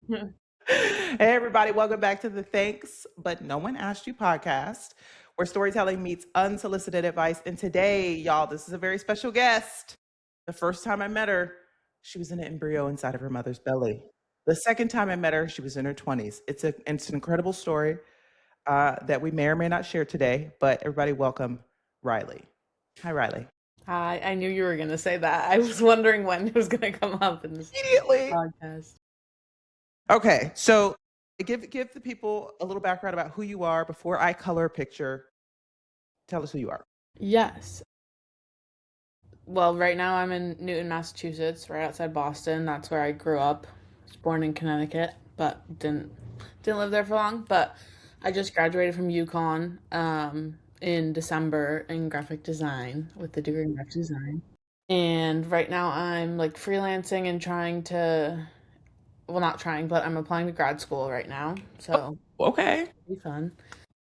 Hey, everybody, welcome back to the Thanks But No One Asked You podcast, where storytelling meets unsolicited advice. And today, y'all, this is a very special guest. The first time I met her, she was an embryo inside of her mother's belly. The second time I met her, she was in her 20s. It's an incredible story that we may or may not share today, but everybody, welcome Riley. Hi, Riley. Hi, I knew you were going to say that. I was wondering when it was going to come up in this Immediately. podcast. Okay, so give the people a little background about who you are before I color a picture. Tell us who you are. Yes. Well, right now I'm in Newton, Massachusetts, right outside Boston. That's where I grew up. I was born in Connecticut, but didn't live there for long. But I just graduated from UConn in December in graphic design with the degree in graphic design. And right now I'm like freelancing and trying to, well, not trying, but I'm applying to grad school right now. So Okay. it'll be fun.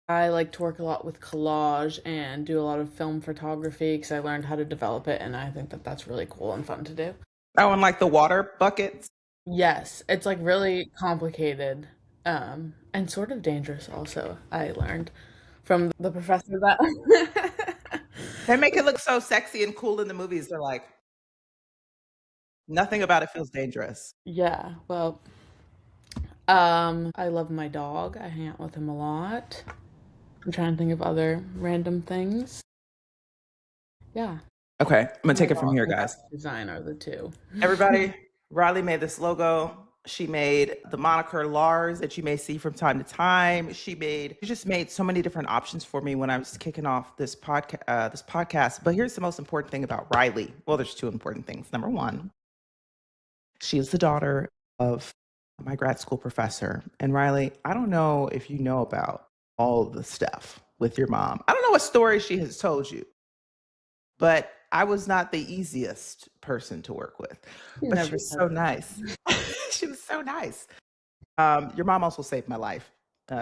I like to work a lot with collage and do a lot of film photography because I learned how to develop it, and I think that that's really cool and fun to do. Oh, and like the water buckets. Yes, it's like really complicated, and sort of dangerous also, I learned from the professor that They make it look so sexy and cool in the movies. They're like, nothing about it feels dangerous. Yeah, well, I love my dog. I hang out with him a lot. I'm trying to think of other random things. Yeah, Okay, I'm gonna my take it from dog here, and guys. graphic design are the two. Everybody, Riley made this logo. She made the moniker Lars that you may see from time to time. She just made so many different options for me when I was kicking off this podcast. But here's the most important thing about Riley. Well, there's two important things. Number one, she is the daughter of my grad school professor. And Riley, I don't know if you know about all the stuff with your mom. I don't know what story she has told you, but I was not the easiest person to work with. You But she never was said so that. nice. She was so nice. Your mom also saved my life.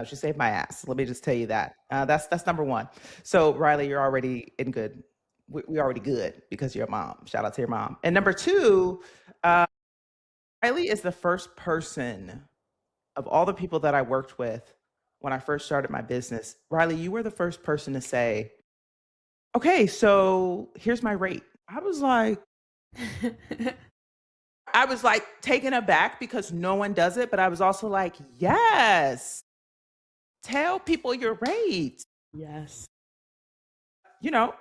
She saved my ass. Let me just tell you that. That's number one. So Riley, you're already in good. We already good because you're a mom. Shout out to your mom. And number two, uh, Riley is the first person of all the people that I worked with when I first started my business. Riley, you were the first person to say, okay, so here's my rate. I was like taken aback because no one does it, but I was also like, yes, tell people your rate. Yes.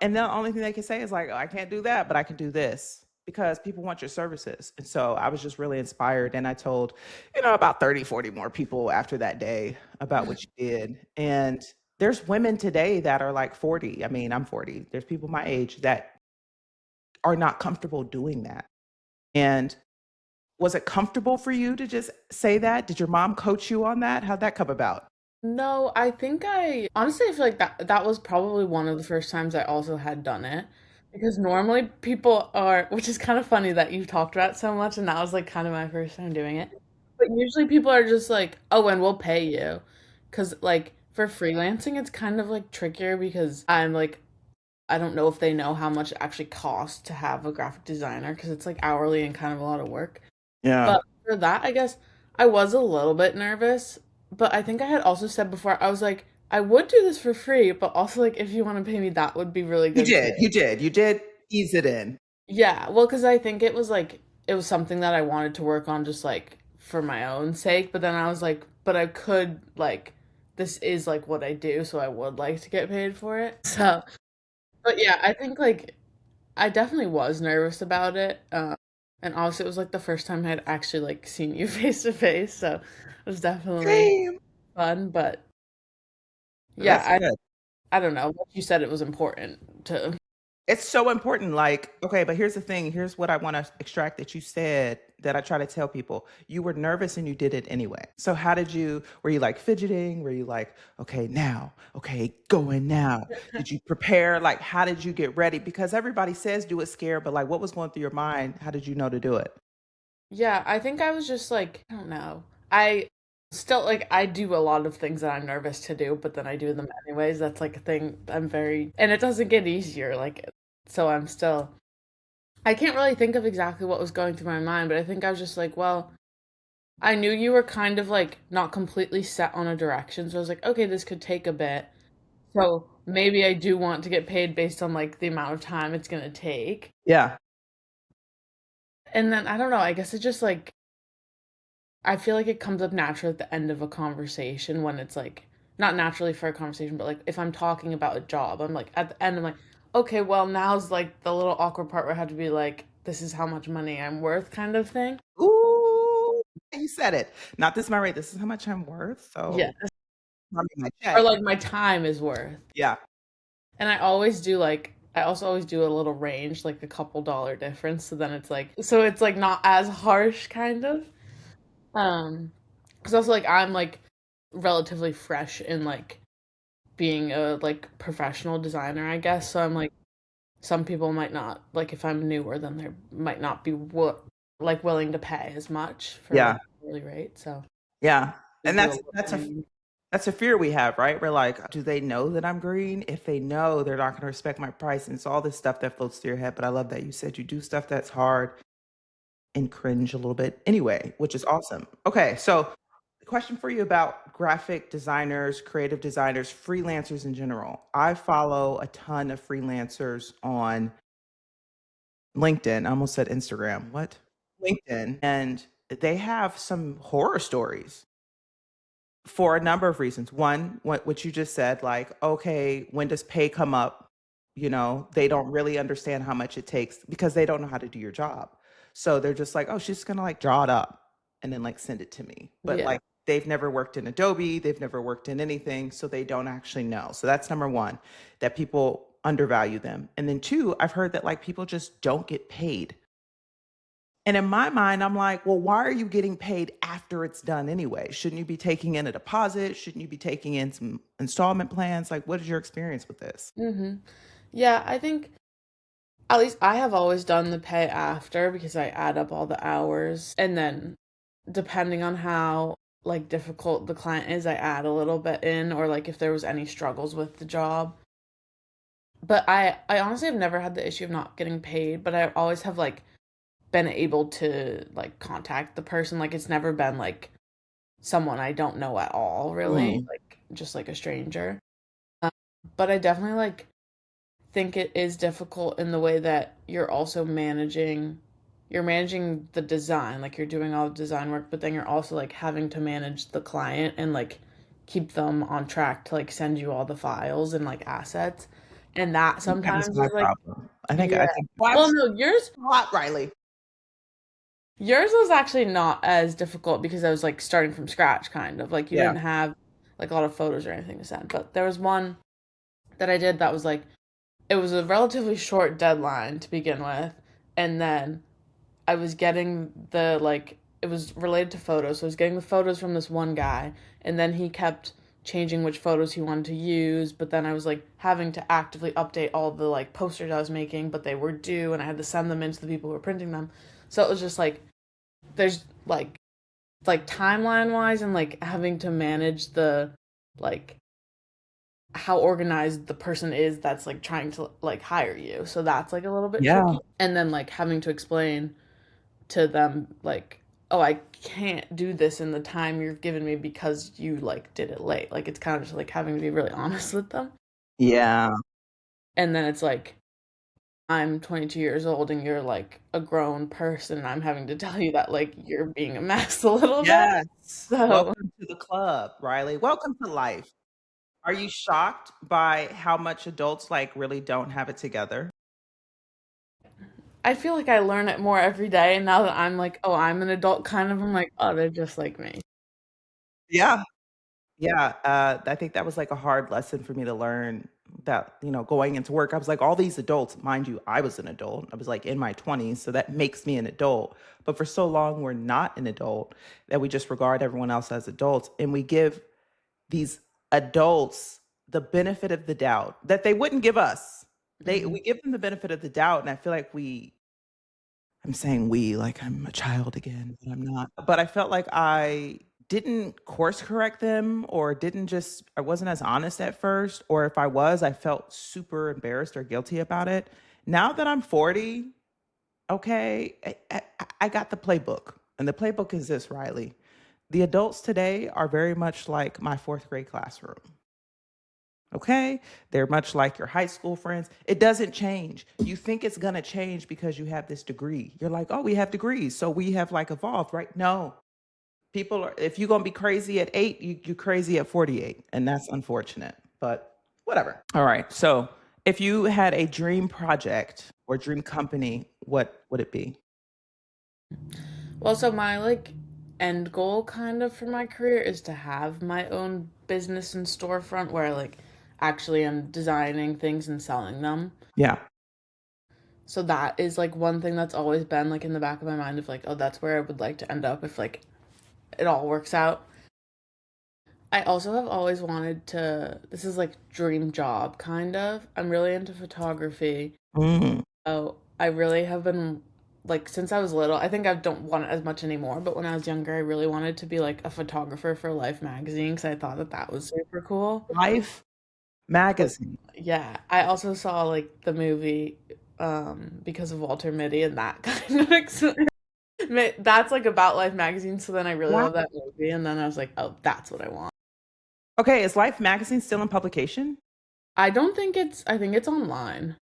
And the only thing they can say is like, oh, I can't do that, but I can do this because people want your services. And so I was just really inspired. And I told, about 30, 40 more people after that day about what you did. And there's women today that are like 40. I mean, I'm 40. There's people my age that are not comfortable doing that. And was it comfortable for you to just say that? Did your mom coach you on that? How'd that come about? No, I think I honestly I feel like that was probably one of the first times I also had done it. Because normally people are, which is kind of funny that you've talked about it so much and that was like kind of my first time doing it. But usually people are just like, "Oh, and we'll pay you." Because like for freelancing it's kind of like trickier because I'm like I don't know if they know how much it actually costs to have a graphic designer because it's like hourly and kind of a lot of work. Yeah. But for that, I guess I was a little bit nervous, but I think I had also said before, I was like, I would do this for free, but also like if you want to pay me, that would be really You good too. did. You did ease it in. Yeah, well, because I think it was like it was something that I wanted to work on just like for my own sake, but then I was like, but I could like this is like what I do, so I would like to get paid for it. So, but yeah, I think like I definitely was nervous about it. And also it was like the first time I'd actually like seen you face to face, so it was definitely Same. fun. But yeah, That's good. I don't know. Like you said, it was important to. It's so important. Like, okay, but here's the thing. Here's what I want to extract that you said that I try to tell people. You were nervous and you did it anyway. So were you like fidgeting? Were you like, okay, now, okay, going now? Did you prepare? Like, how did you get ready? Because everybody says do it scared, but like what was going through your mind? How did you know to do it? Yeah, I think I was just like, I don't know. I still like I do a lot of things that I'm nervous to do, but then I do them anyways. That's like a thing I'm very, and it doesn't get easier. Like, so I'm still. I can't really think of exactly what was going through my mind, but I think I was just like, well, I knew you were kind of like not completely set on a direction, so I was like, okay, this could take a bit. So maybe I do want to get paid based on like the amount of time it's gonna take. Yeah. And then I don't know, I guess it just like I feel like it comes up naturally at the end of a conversation when it's like not naturally for a conversation, but like if I'm talking about a job, I'm like at the end I'm like, okay, well now's like the little awkward part where I have to be like, this is how much money I'm worth kind of thing. Ooh, you said it. Not this is my rate. This is how much I'm worth. Yeah. So I mean, my Or check. like my time is worth. Yeah. And I always do like I also always do a little range, like a couple dollar difference. So then it's like not as harsh kind of. Because also like I'm like relatively fresh in like being a like professional designer, I guess. So I'm like some people might not like if I'm newer, then they might not be like willing to pay as much for like Yeah. a daily rate. So Yeah. we And do a that's little that's a range. that's a fear we have, right? We're like, do they know that I'm green? If they know, they're not going to respect my price. And it's all this stuff that floats through your head. But I love that you said you do stuff that's hard and cringe a little bit anyway, which is awesome. Okay, so the question for you about graphic designers, creative designers, freelancers in general. I follow a ton of freelancers on LinkedIn. I almost said Instagram. What? LinkedIn. And they have some horror stories for a number of reasons. One, what you just said, like, okay, when does pay come up? You know, they don't really understand how much it takes because they don't know how to do your job. So they're just like, oh, she's just gonna like draw it up and then like send it to me. But Yeah. like they've never worked in Adobe, they've never worked in anything, so they don't actually know. So that's number one, that people undervalue them. And then two, I've heard that like people just don't get paid. And in my mind, I'm like, well, why are you getting paid after it's done anyway? Shouldn't you be taking in a deposit? Shouldn't you be taking in some installment plans? Like, what is your experience with this? Yeah, I think at least I have always done the pay after because I add up all the hours and then depending on how like difficult the client is, I add a little bit in or like if there was any struggles with the job. But I honestly have never had the issue of not getting paid, but I always have like been able to like contact the person. Like it's never been like someone I don't know at all, really, Mm. like just like a stranger. Um, but I definitely like think it is difficult in the way that you're managing the design, like you're doing all the design work, but then you're also like having to manage the client and like keep them on track to like send you all the files and like assets. And that I think that was sometimes my is like, problem. I think yeah. I think well, Well, no, yours hot, Riley. yours was actually not as difficult because I was like starting from scratch kind of. Like you Yeah. didn't have like a lot of photos or anything to send. But there was one that I did that was like it was a relatively short deadline to begin with, and then I was getting the like it was related to photos. So I was getting the photos from this one guy, and then he kept changing which photos he wanted to use, but then I was like having to actively update all the like posters I was making, but they were due and I had to send them in to the people who were printing them. So it was just like there's like timeline wise and like having to manage the like how organized the person is that's like trying to like hire you. So that's like a little bit Yeah. tricky. And then like having to explain to them like, oh, I can't do this in the time you've given me because you like did it late. Like it's kind of just like having to be really honest with them. Yeah. And then it's like I'm 22 years old and you're like a grown person and I'm having to tell you that like you're being a mess a little bit. Yes. So Welcome to the club, Riley. Welcome to life. Are you shocked by how much adults like really don't have it together? I feel like I learn it more every day. And now that I'm like, oh, I'm an adult kind of, I'm like, oh, they're just like me. Yeah. Yeah, I think that was like a hard lesson for me to learn that, you know, going into work, I was like, all these adults, mind you, I was an adult. I was like in my 20s, so that makes me an adult. But for so long, we're not an adult that we just regard everyone else as adults. And we give these adults the benefit of the doubt that they wouldn't give us. Hmm. We give them the benefit of the doubt. And I feel like I'm saying we like I'm a child again, but I'm not. But I felt like I didn't course correct them or didn't just, I wasn't as honest at first. Or if I was, I felt super embarrassed or guilty about it. Now that I'm 40, okay, I got the playbook. And the playbook is this, Riley. The adults today are very much like my fourth grade classroom. Okay? They're much like your high school friends. It doesn't change. You think it's going to change because you have this degree. You're like, oh, we have degrees. So we have like evolved, right? No. People are, if you're going to be crazy at 8, you crazy at 48. And that's unfortunate, but whatever. All right. So if you had a dream project or dream company, what would it be? Well, so my like end goal kind of for my career is to have my own business and storefront where I like actually am designing things and selling them. Yeah. So that is like one thing that's always been like in the back of my mind of like, oh, that's where I would like to end up if like it all works out. I also have always wanted to, this is like dream job kind of. I'm really into photography. Mm. Oh, I really have been like since I was little. I think I don't want it as much anymore, but when I was younger, I really wanted to be like a photographer for Life magazine because I thought that that was super cool. Life magazine. Yeah, I also saw like the movie because of Walter Mitty and that kind of that's like about Life magazine. So then I really Wow. love that movie, and then I was like, oh, that's what I want. Okay, is Life magazine still in publication? I don't think it's. I think it's online,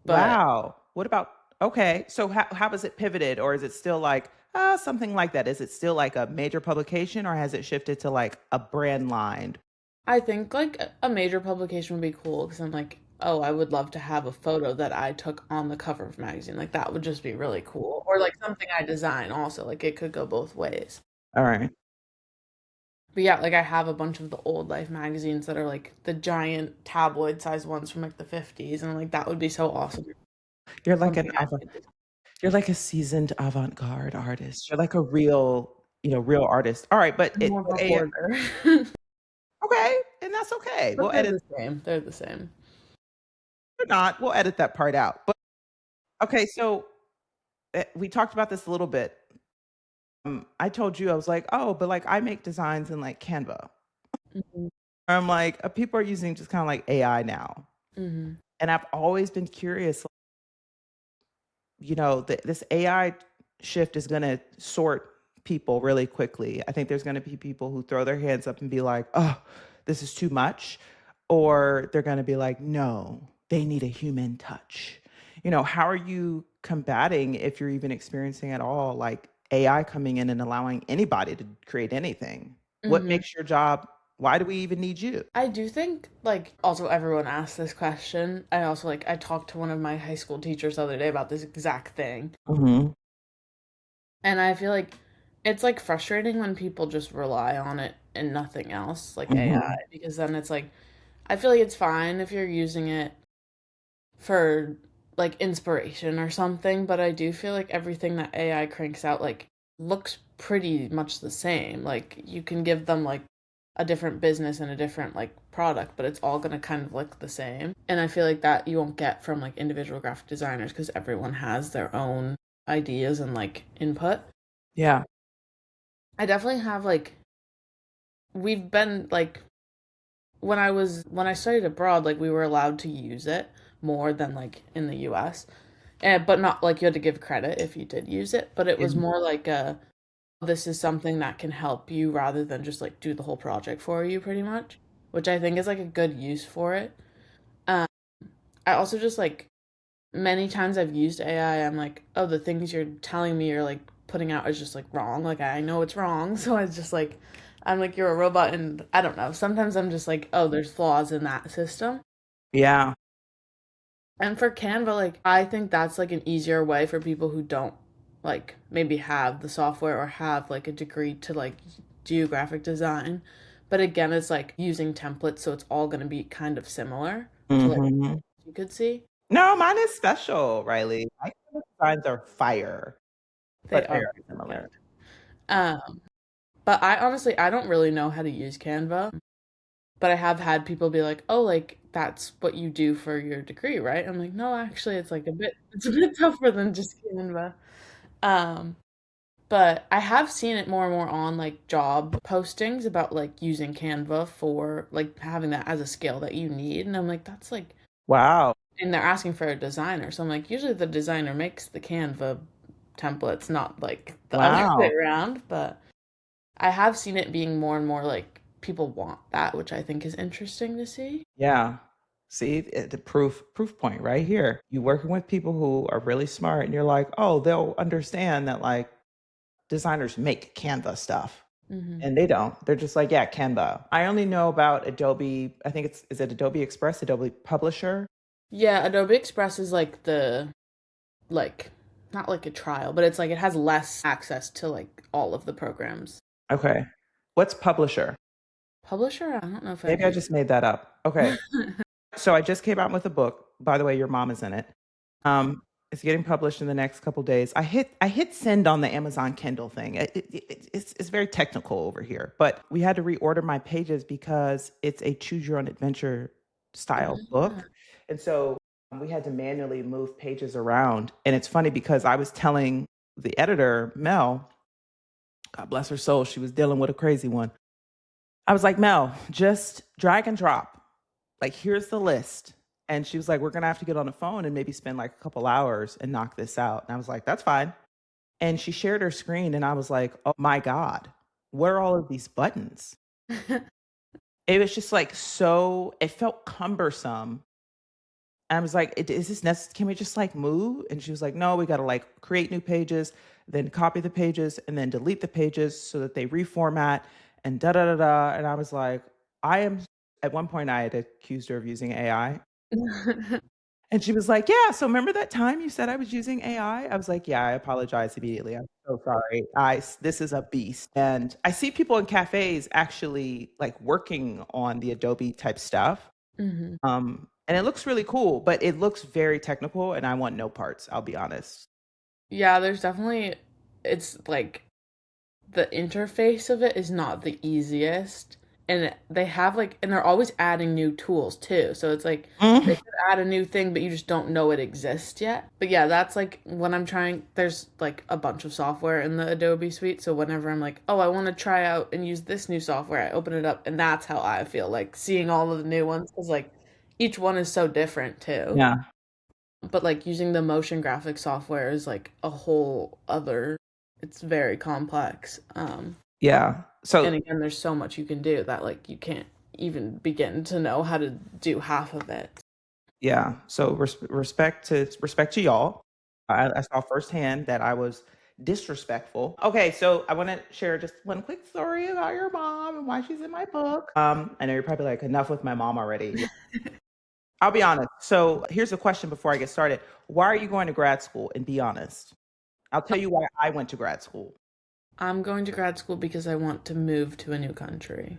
but Wow. What about, okay, so how has it pivoted, or is it still like something like that? Is it still like a major publication, or has it shifted to like a brand line? I think like a major publication would be cool because I'm like, oh, I would love to have a photo that I took on the cover of a magazine. Like that would just be really cool. Or like something I design also. Like it could go both ways. All right. But yeah, like I have a bunch of the old Life magazines that are like the giant tabloid sized ones from like the 50s, and like that would be so awesome. You're like Something an I avant, could design. you're like a seasoned avant-garde artist. You're like a real, real artist. All right, but More of a AI, hoarder. okay, and that's okay. But We'll they're edit. the same. They're the same. Or not. We'll edit that part out. But okay, so we talked about this a little bit. I told you I was like, oh, but like I make designs in like Canva. Hmm. I'm like, people are using just kind of like AI now, Hmm. and I've always been curious. This AI shift is going to sort people really quickly. I think there's going to be people who throw their hands up and be like, oh, this is too much. Or they're going to be like, no, they need a human touch. How are you combating, if you're even experiencing at all, like AI coming in and allowing anybody to create anything? What Hmm. makes your job? Why do we even need you? I do think like also everyone asks this question. I also like I talked to one of my high school teachers the other day about this exact thing. Hmm. And I feel like it's like frustrating when people just rely on it and nothing else, like AI, Hmm. because then it's like I feel like it's fine if you're using it for like inspiration or something, but I do feel like everything that AI cranks out like looks pretty much the same. Like you can give them like a different business and a different like product, but it's all going to kind of look the same. And I feel like that you won't get from like individual graphic designers because everyone has their own ideas and like input. Yeah. I definitely have like we've been like when I studied abroad, like we were allowed to use it more than like in the US. And but not like you had to give credit if you did use it, but it was more like a this is something that can help you rather than just like do the whole project for you pretty much, which I think is like a good use for it. Um I also just like many times I've used AI, I'm like, oh, the things you're telling me you're like putting out is just like wrong. Like I know it's wrong. So it's just like I'm like you're a robot and I don't know. Sometimes I'm just like, oh, there's flaws in that system. Yeah. And for Canva, like I think that's like an easier way for people who don't like maybe have the software or have like a degree to like do graphic design. But again, it's like using templates, so it's all gonna be kind of similar to like Hmm. you could see. No, mine is special, Riley. My designs are fire, They but are very really similar. good. Um, but I honestly I don't really know how to use Canva, but I have had people be like, "Oh, like that's what you do for your degree, right?" I'm like, "No, actually, it's like a bit it's a bit tougher than just Canva." Um, but I have seen it more and more on like job postings about like using Canva for like having that as a skill that you need, and I'm like, that's like, Wow. and they're asking for a designer, so I'm like, usually the designer makes the Canva templates, not like the other way Wow. around, but I have seen it being more and more like people want that, which I think is interesting to see. Yeah. See, the proof point right here. You working with people who are really smart and you're like, "Oh, they'll understand that like designers make Canva stuff." Hmm. And they don't. They're just like, "Yeah, Canva." I only know about Adobe. I think it's is it Adobe Express, Adobe Publisher? Yeah, Adobe Express is like like not like a trial, but it's like it has less access to like all of the programs. Okay. What's Publisher? Publisher, I don't know if I've Maybe I used. just made that up. Okay. So I just came out with a book. By the way, your mom is in it. It's getting published in the next couple days. I hit send on the Amazon Kindle thing. It's very technical over here, but we had to reorder my pages because it's a choose your own adventure style Ah. book, and so we had to manually move pages around. And it's funny because I was telling the editor Mel, God bless her soul, she was dealing with a crazy one. I was like, Mel, just drag and drop. Like, here's the list. And she was like, we're going to have to get on the phone and maybe spend like a couple hours and knock this out. And I was like, that's fine. And she shared her screen. And I was like, oh my God, what are all of these buttons? It was just like so, it felt cumbersome. And I was like, is this necessary? Can we just like move? And she was like, no, we got to like create new pages, then copy the pages, and then delete the pages so that they reformat and da da da da. And I was like, I am, at one point, I had accused her of using AI. And she was like, yeah, so remember that time you said I was using AI? I was like, yeah, I apologize immediately. I'm so sorry. This is a beast. And I see people in cafes actually like working on the Adobe type stuff. Hmm. And it looks really cool, but it looks very technical and I want no parts, I'll be honest. Yeah, there's definitely, it's like the interface of it is not the easiest. And they have like, and they're always adding new tools too. So it's like they Mm. could add a new thing, but you just don't know it exists yet. But yeah, that's like when I'm trying, there's like a bunch of software in the Adobe suite. So whenever I'm like, oh, I want to try out and use this new software, I open it up. And that's how I feel like seeing all of the new ones. Cause like each one is so different too. Yeah. But like using the motion graphic software is like a whole other, it's very complex. Yeah. And So again, there's so much you can do that like you can't even begin to know how to do half of it. yeah. So respect to y'all. I saw firsthand that I was disrespectful. Okay, so I want to share just one quick story about your mom and why she's in my book. I know you're probably like, enough with my mom already. I'll be honest. So here's a question before I get started. Why are you going to grad school? And be honest. I'll tell you why I went to grad school. I'm going to grad school because I want to move to a new country.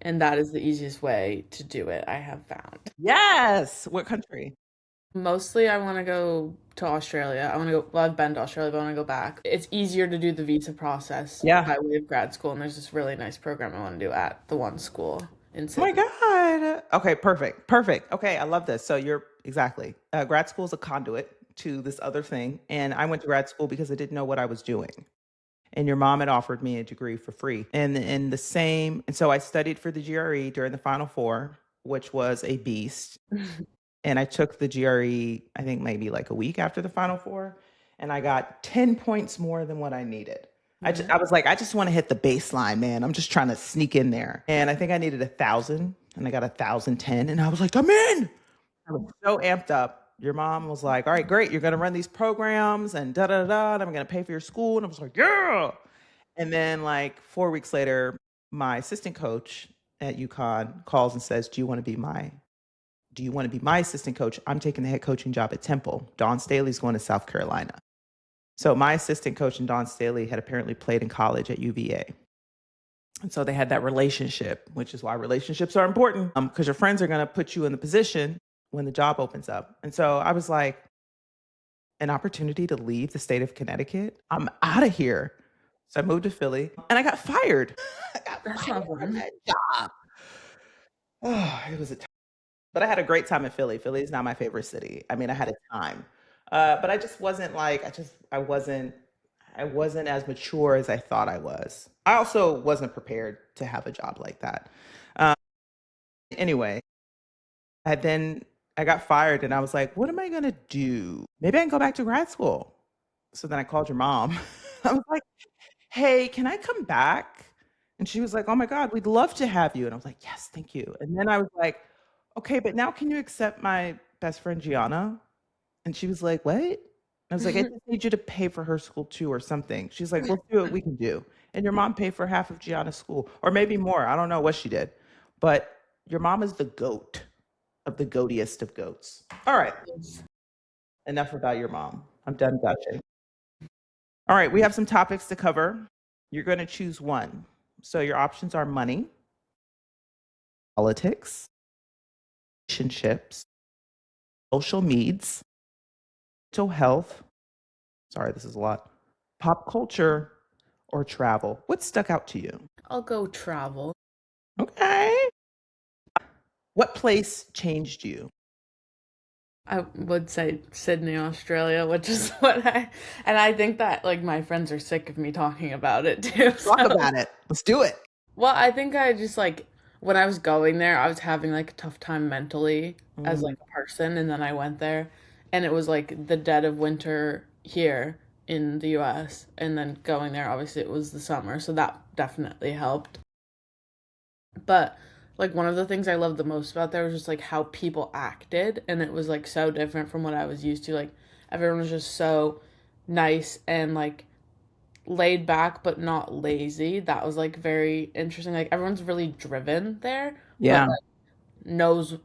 And that is the easiest way to do it, I have found. Yes. What country? Mostly, I want to go to Australia. I want to go, well, I've been to Australia, but I want to go back. It's easier to do the visa process Yeah. by way of grad school. And there's this really nice program I want to do at the one school in Oh my Sydney. God. Okay, perfect. Perfect. Okay, I love this. So you're exactly. Grad school is a conduit to this other thing. And I went to grad school because I didn't know what I was doing. And your mom had offered me a degree for free. And in the same, and so I studied for the GRE during the Final Four, which was a beast. And I took the GRE, I think maybe like a week after the Final Four, and I got 10 points more than what I needed. Yeah. I was like, I just want to hit the baseline, man. I'm just trying to sneak in there. And I think I needed 1,000, and I got 1,010. And I was like, I'm in. I was so amped up. Your mom was like, all right, great. You're going to run these programs and da da da. And I'm going to pay for your school. And I was like, yeah. And then, like 4 weeks later, my assistant coach at UConn calls and says, do you want to be my assistant coach? I'm taking the head coaching job at Temple. Dawn Staley's going to South Carolina. So my assistant coach and Dawn Staley had apparently played in college at UVA. And so they had that relationship, which is why relationships are important, because your friends are going to put you in the position when the job opens up. And so I was like, an opportunity to leave the state of Connecticut? I'm out of here. So I moved to Philly and I got fired. I got That's fired not from fun. that job. Oh, it was a but I had a great time in Philly. Philly is not my favorite city. I mean, I had a time, but I just wasn't like I wasn't as mature as I thought I was. I also wasn't prepared to have a job like that. Um, anyway, I got fired, and I was like, "What am I gonna do? Maybe I can go back to grad school." So then I called your mom. I was like, "Hey, can I come back?" And she was like, "Oh my God, we'd love to have you." And I was like, "Yes, thank you." And then I was like, "Okay, but now can you accept my best friend Gianna?" And she was like, "What?" I was like, "I just need you to pay for her school too or something." She's like, "We'll see what we can do." And your mom paid for half of Gianna's school, or maybe more. I don't know what she did. But your mom is the goat of the goatiest of goats. All right, enough about your mom. I'm done gushing. All right, we have some topics to cover. You're going to choose one. So your options are money, politics, relationships, social needs, mental health. Sorry, this is a lot. Pop culture or travel. What stuck out to you? I'll go travel. Okay. What place changed you? I would say Sydney, Australia, which is and I think that like my friends are sick of me talking about it too. Talk So, about it. Let's do it. well, I think I just like when I was going there, I was having like a tough time mentally as Mm, like a person, and then I went there, and it was like the dead of winter here in the US, and then going there, obviously it was the summer, so that definitely helped. But like one of the things I loved the most about there was just like how people acted, and it was like so different from what I was used to. Like everyone was just so nice and like laid back but not lazy. That was like very interesting. Like everyone's really driven there, but yeah. like knows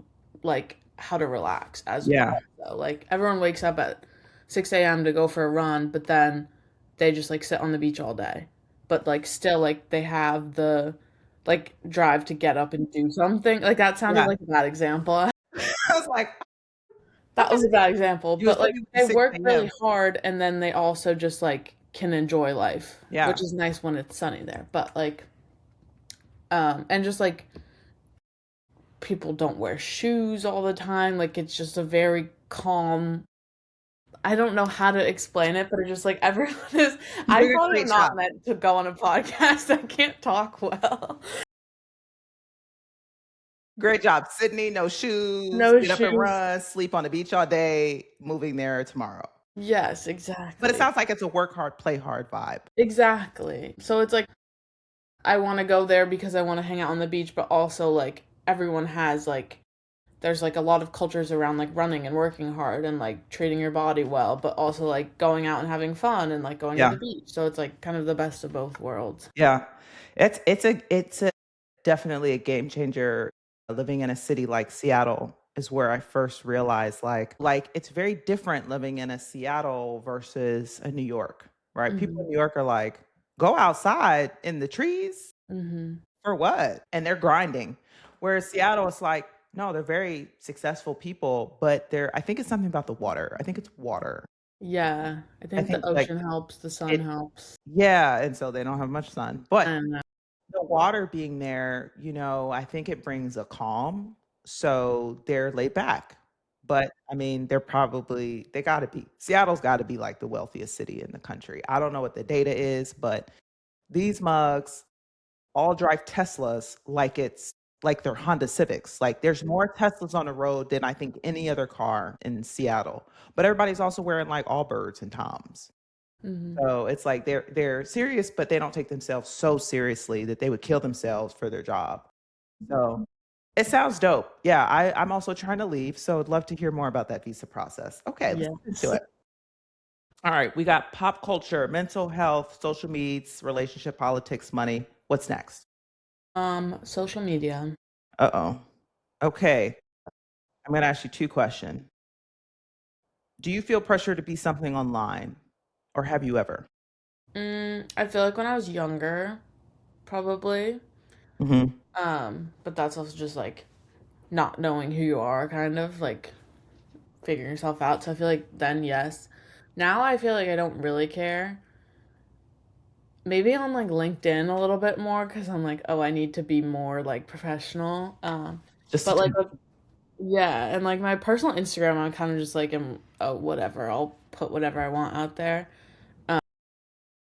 like how to relax as Yeah. well. So like everyone wakes up at 6 a.m. to go for a run, but then they just like sit on the beach all day. But like still like they have the like drive to get up and do something. Like that sounded Yeah. like a bad example. I was like, That okay. was a bad example, You was but like looking at they 6 work really a.m. hard and then they also just like can enjoy life, Yeah. which is nice when it's sunny there. But like and just like people don't wear shoes all the time. Like it's just a very calm. I don't know how to explain it, but it's just like everyone is. You I did a probably great am job. not meant to go on a podcast. I can't talk well. Great job. Sydney, no shoes, No get up and shoes. run, sleep on the beach all day, moving there tomorrow. Yes, But it exactly. sounds like it's a work hard, play hard vibe. Exactly. So it's like I want to go there because I want to hang out on the beach, but also like everyone has like there's like a lot of cultures around like running and working hard and like treating your body well, but also like going out and having fun and like going to Yeah. the beach. So it's like kind of the best of both worlds. Yeah. It's a definitely a game changer. Living in a city like Seattle is where I first realized like it's very different living in a Seattle versus a New York, right? People Hmm. in New York are like, go outside in the trees Hmm. for what? And they're grinding. Whereas Seattle is like, no, they're very successful people, but they're I think it's something about the water. I think it's water. Yeah, I I think the think like ocean helps, the sun it helps, yeah, and so they don't have much sun. But and the water being there, I think it brings a calm, so they're laid back. But, I mean, they gotta be Seattle's gotta be, like, the wealthiest city in the country. I don't know what the data is, but these mugs all drive Teslas like they're Honda Civics. Like, there's more Teslas on the road than I think any other car in Seattle, but everybody's also wearing, like, Allbirds and Toms. hmm So it's like they're serious, but they don't take themselves so seriously that they would kill themselves for their job. So it sounds dope. Yeah, I'm also trying to leave, so I'd love to hear more about that visa process. Okay, let's get into yes. it. All right, we got pop culture, mental health, social needs, relationship, politics, money. What's next? Social media. Uh-oh. Okay, I'm gonna ask you two questions. Do you feel pressure to be something online, or have you ever? I feel like when I was younger, probably. Mhm. But that's also just like not knowing who you are, kind of like figuring yourself out. So I feel like then yes. Now I feel like I don't really care. Maybe on like LinkedIn a little bit more because I'm like, oh, I need to be more like professional. Just But like, attention. yeah, and like my personal Instagram, I'm kind of just like, oh, whatever. I'll put whatever I want out there.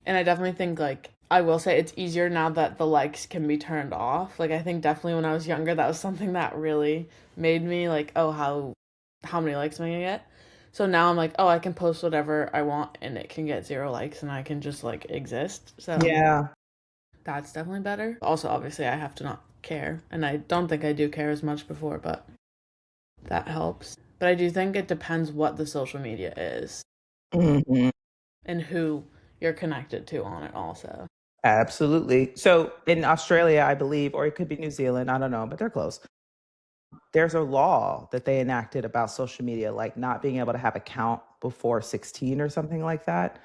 And I definitely think like I will say it's easier now that the likes can be turned off. Like I think definitely when I was younger, that was something that really made me like, oh, how many likes am I gonna get? So now I'm like, oh, I can post whatever I want and it can get 0 likes and I can just like exist. So Yeah. That's definitely better. Also, obviously, I have to not care. And I don't think I do care as much before, but that helps. But I do think it depends what the social media is Mhm. and who you're connected to on it, also. Absolutely. So in Australia, I believe, or it could be New Zealand, I don't know, but they're close. There's a law that they enacted about social media, like not being able to have account before 16 or something like that.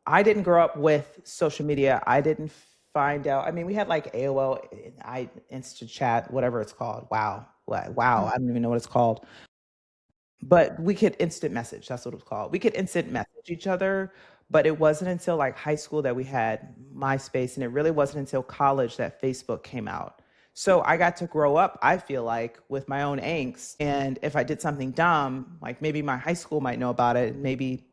I didn't grow up with social media. I didn't find out. I mean, we had like AOL, I Instant Chat, whatever it's called. Wow. Wow. I don't even know what it's called. But we could instant message. That's what it was called. We could instant message each other, but it wasn't until like high school that we had MySpace, and it really wasn't until college that Facebook came out. So I got to grow up, I feel like, with my own angst. And if I did something dumb, like maybe my high school might know about it, maybe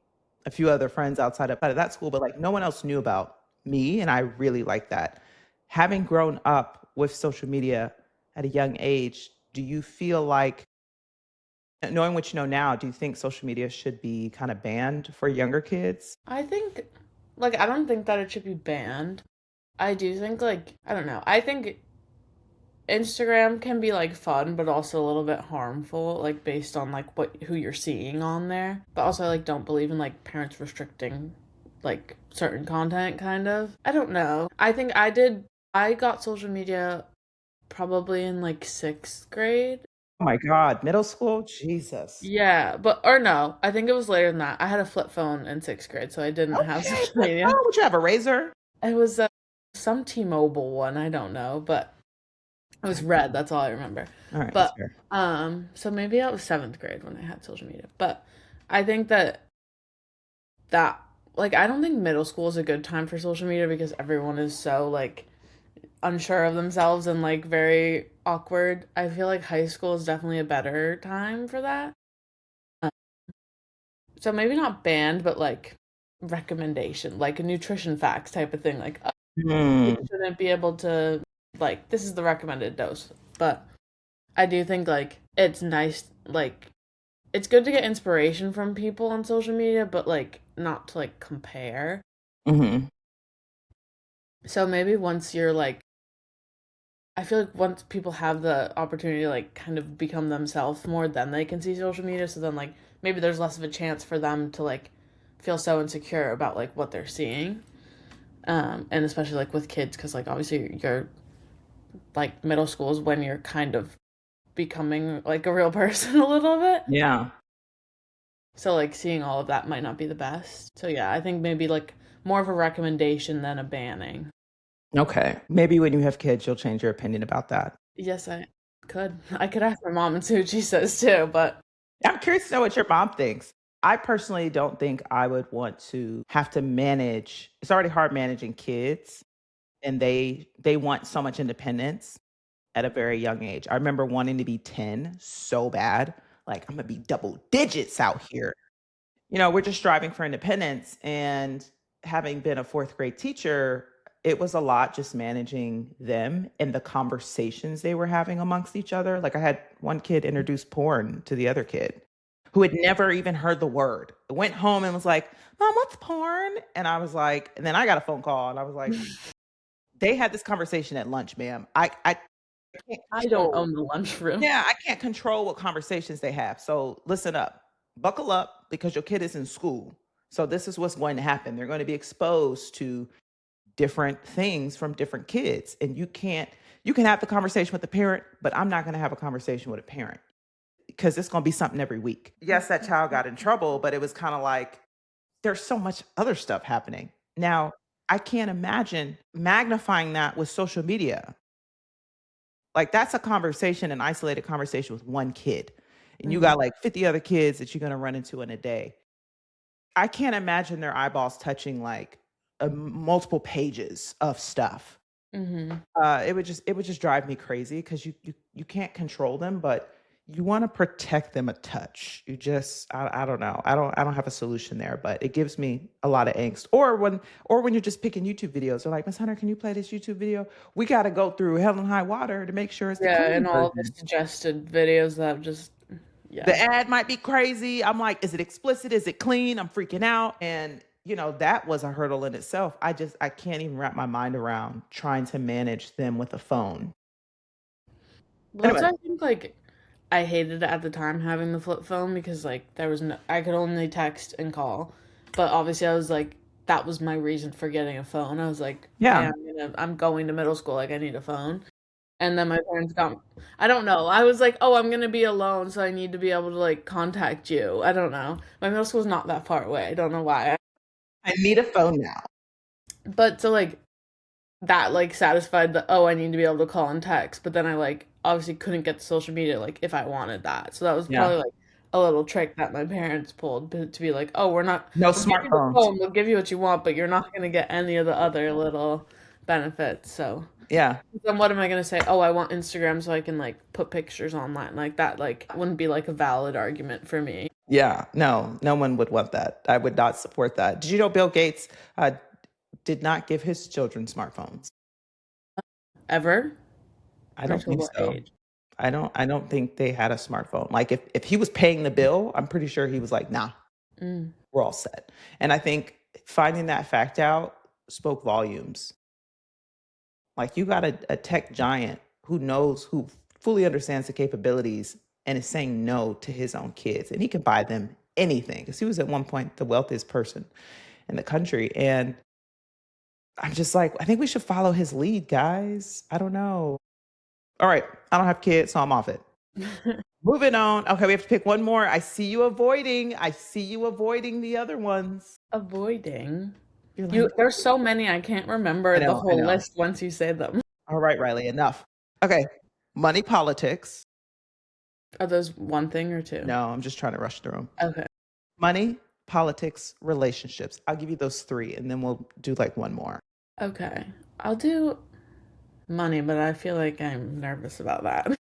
a few other friends outside of that school, but like no one else knew about me. And I really like that. Having grown up with social media at a young age, do you feel like, knowing what you know now, do you think social media should be kind of banned for younger kids? I think, like, I don't think that it should be banned. I do think, like, I don't know. I think Instagram can be like fun, but also a little bit harmful, like based on like who you're seeing on there. But also, I like don't believe in like parents restricting like certain content, kind of. I don't know. I think I did. I got social media probably in like sixth grade. Oh my God, middle school? Jesus. Yeah, but or no, I think it was later than that. I had a flip phone in sixth grade, so I didn't have Okay, social flip media. phone. Would you have a razor? It was some T-Mobile one. I don't know, but it was red. That's all I remember. All right, that's But fair. so maybe I was seventh grade when I had social media. But I think that like I don't think middle school is a good time for social media because everyone is so like unsure of themselves and like very awkward. I feel like high school is definitely a better time for that. Uh, So maybe not banned, but like recommendation, like a nutrition facts type of thing. Like you Hmm. shouldn't be able to like this is the recommended dose. But I do think like it's nice like it's good to get inspiration from people on social media, but like not to like compare. Hmm. So maybe once you're like I feel like once people have the opportunity to like kind of become themselves more, then they can see social media. So then like maybe there's less of a chance for them to like feel so insecure about like what they're seeing. And especially like with kids, because like obviously you're like middle school is when you're kind of becoming like a real person a little bit. Yeah. So like seeing all of that might not be the best. So yeah, I think maybe like more of a recommendation than a banning. Okay. Maybe when you have kids, you'll change your opinion about that. Yes, I could. I could ask my mom and see what she says too, but I'm curious to know what your mom thinks. I personally don't think I would want to have to manage. It's already hard managing kids, and they want so much independence at a very young age. I remember wanting to be 10 so bad. Like, I'm gonna be double digits out here. We're just striving for independence. And having been a fourth grade teacher, it was a lot just managing them and the conversations they were having amongst each other. Like, I had one kid introduce porn to the other kid who had never even heard the word. Went home and was like, Mom, what's porn? And I was like, and then I got a phone call and I was like, they had this conversation at lunch, ma'am. I can't I don't control. own the lunchroom. Yeah, I can't control what conversations they have. So listen up, buckle up because your kid is in school. So this is what's going to happen. They're going to be exposed to different things from different kids. And you can have the conversation with the parent, but I'm not going to have a conversation with a parent because it's going to be something every week. Yes, that child got in trouble, but it was kind of like there's so much other stuff happening. Now, I can't imagine magnifying that with social media. Like, that's a conversation, an isolated conversation with one kid, and you Mhm. got, like, 50 other kids that you're gonna run into in a day. I can't imagine their eyeballs touching, like, multiple pages of stuff. Mhm. It would just drive me crazy because you can't control them, but you wanna protect them a touch. I don't know. I don't have a solution there, but it gives me a lot of angst. Or when you're just picking YouTube videos, they're like, "Miss Hunter, can you play this YouTube video? We gotta go through hell and high water to make sure it's the Yeah, clean and all of the version." suggested videos that just The yeah. ad might be crazy. I'm like, "Is it explicit? Is it clean?" I'm freaking out, and that was a hurdle in itself. I can't even wrap my mind around trying to manage them with a phone. Well, that's Anyway, why I think like I hated it at the time having the flip phone because like there was no I could only text and call. But obviously I was like that was my reason for getting a phone. I was like, hey, yeah. I'm going to middle school, like I need a phone. And then my parents got I don't know. I was like, oh, I'm gonna be alone, so I need to be able to like contact you. I don't know. My middle school's not that far away. I don't know why. I need a phone now. But so like that like satisfied the oh I need to be able to call and text, but then I like obviously couldn't get the social media like if I wanted that. So that was Yeah. probably like a little trick that my parents pulled to be like, oh, No we'll give you the smartphones. phone, we'll give you what you want, but you're not gonna get any of the other little benefits. So Yeah. then what am I gonna say? Oh, I want Instagram so I can like put pictures online. Like that like wouldn't be like a valid argument for me. Yeah. No, no one would want that. I would not support that. Did you know Bill Gates did not give his children smartphones? Ever? I Or don't till think what so. age? I don't think they had a smartphone. Like if he was paying the bill, I'm pretty sure he was like, nah, Mm. we're all set. And I think finding that fact out spoke volumes. Like you got a tech giant who fully understands the capabilities and is saying no to his own kids. And he can buy them anything. Because he was at one point the wealthiest person in the country. And I'm just like, I think we should follow his lead, guys. I don't know. All right. I don't have kids, so I'm off it. Moving on. Okay, we have to pick one more. I see you avoiding. I see you avoiding the other ones. Avoiding. You're like, There's so many I can't remember I the know, I whole know. list once you say them. All right, Riley, enough. Okay. Money politics. Are those one thing or two? No, I'm just trying to rush through them. Okay. Money, politics, relationships. I'll give you those three and then we'll do like one more. Okay. I'll do money, but I feel like I'm nervous about that.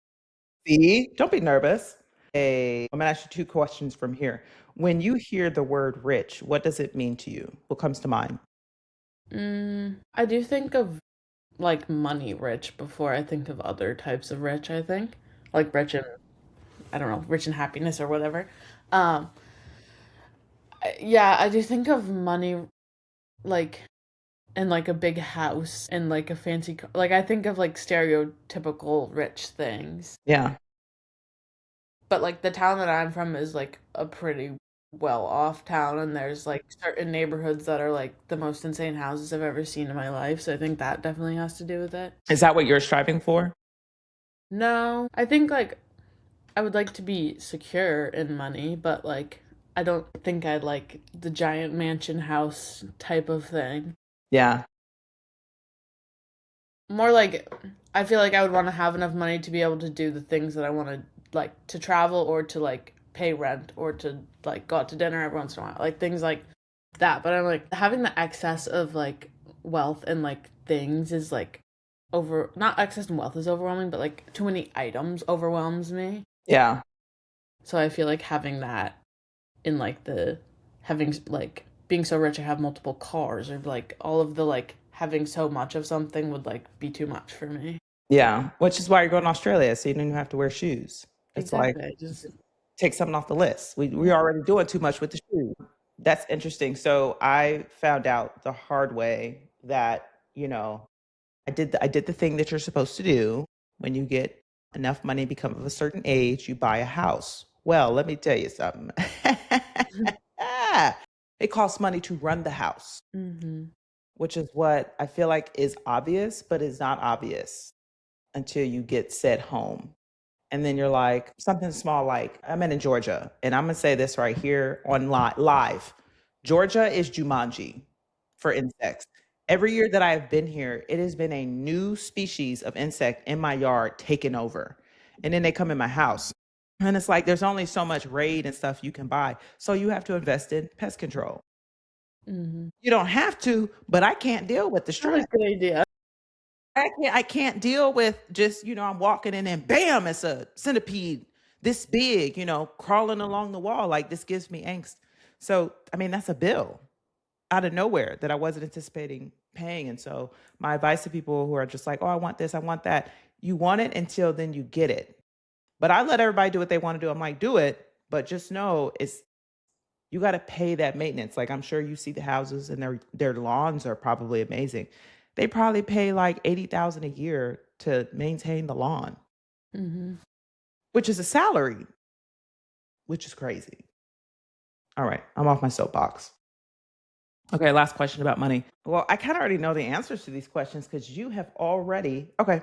See, don't be nervous. I'm gonna ask you two questions from here. When you hear the word rich, what does it mean to you? What comes to mind? I do think of like money rich before I think of other types of rich, I think. Like rich in, I don't know, rich in happiness or whatever. Um, yeah, I do think of money like in like a big house and like a fancy like I think of like stereotypical rich things. Yeah. But like the town that I'm from is like a pretty well off town and there's like certain neighborhoods that are like the most insane houses I've ever seen in my life. So I think that definitely has to do with it. Is that what you're striving for? No, I think like I would like to be secure in money, but like I don't think I'd like the giant mansion house type of thing. Yeah. More like I feel like I would want to have enough money to be able to do the things that I want to like to travel or to like pay rent or to like go out to dinner every once in a while. Like things like that. But I'm like having the excess of like wealth and like things is like over not excess and wealth is overwhelming, but like too many items overwhelms me. Yeah. So I feel like having that in like the having like being so rich I have multiple cars or like all of the like having so much of something would like be too much for me. Yeah. Which is why you're going to Australia, so you don't even have to wear shoes. It's like Exactly. I just take something off the list. We're yeah. already doing too much with the shoes. That's interesting. So I found out the hard way that, I did the thing that you're supposed to do when you get enough money, become of a certain age, you buy a house. Well, let me tell you something. It costs money to run the house, Mhm. which is what I feel like is obvious, but is not obvious until you get set home. And then you're like, something small like, I'm in Georgia, and I'm gonna say this right here on live. Georgia is Jumanji for insects. Every year that I have been here, it has been a new species of insect in my yard taken over. And then they come in my house. And it's like there's only so much raid and stuff you can buy. So you have to invest in pest control. Mhm. You don't have to, but I can't deal with the Probably stress. a good idea. I can't deal with just, I'm walking in and bam, it's a centipede this big, crawling along the wall. Like this gives me angst. So, I mean, that's a bill out of nowhere that I wasn't anticipating paying. And so my advice to people who are just like, oh, I want this, I want that. You want it until then you get it. But I let everybody do what they want to do. I'm like, do it, but just know You got to pay that maintenance. Like I'm sure you see the houses and their lawns are probably amazing. They probably pay like 80,000 a year to maintain the lawn, Mhm. which is a salary, which is crazy. All right, I'm off my soapbox. Okay, last question about money. Well, I kind of already know the answers to these questions because you've already kind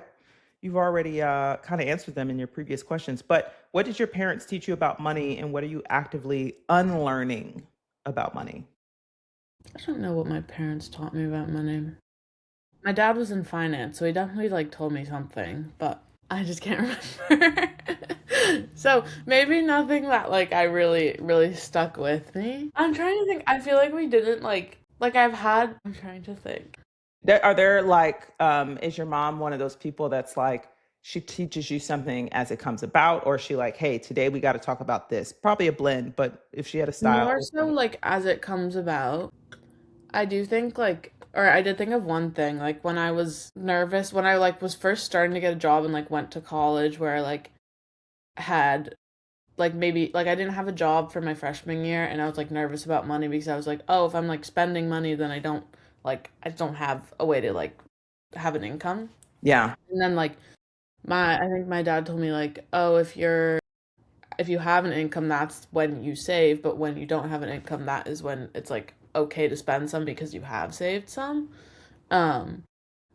of answered them in your previous questions. But what did your parents teach you about money, and what are you actively unlearning about money? I don't know what my parents taught me about money. My dad was in finance, so he definitely like told me something, but I just can't remember. So maybe nothing that like I really stuck with me. I'm trying to think. I feel like we didn't like I've had. I'm trying to think. Are there like, is your mom one of those people that's like, she teaches you something as it comes about, or is she like, hey, today we got to talk about this? Probably a blend, but if she had a style, More which so one? like as it comes about. I do think like or I did think of one thing like when I was nervous when I like was first starting to get a job and like went to college where I like had like maybe like I didn't have a job for my freshman year and I was like nervous about money because I was like, "Oh, if I'm like spending money then I don't have a way to like have an income." Yeah. And then like my I think my dad told me like, "Oh, if you have an income, that's when you save, but when you don't have an income, that is when it's like okay to spend some because you have saved some." Um,